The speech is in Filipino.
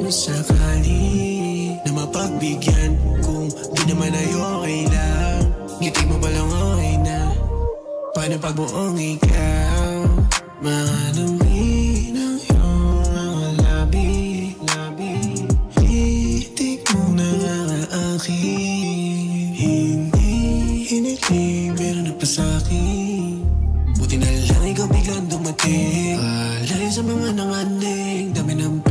kung sakali na mapagbigyan, kung di naman ay okay lang, ngiti mo palang okay na. Paano pag buong ikaw mahalami ng iyong mga labi, titik mo na nga akin. Hindi hiniling pero napasa'kin. Buti na lang ikaw biglang dumating. Alay sa mga nanganing, dami ng